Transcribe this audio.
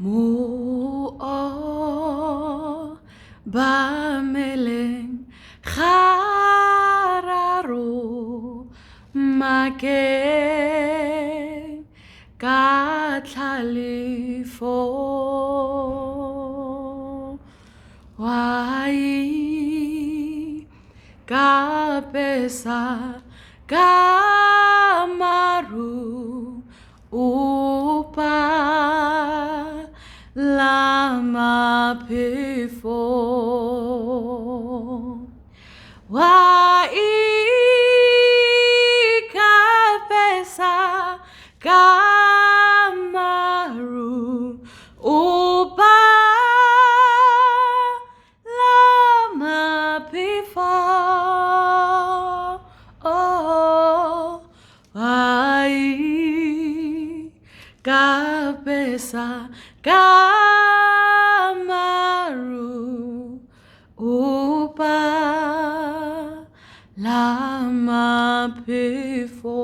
Mu'o bameleng khararo make katlalifo wai kapesa kamaru upa lama pifo wai kapesa kamaru upa lama pifo oh wai kapesa kamaru upa lama pifo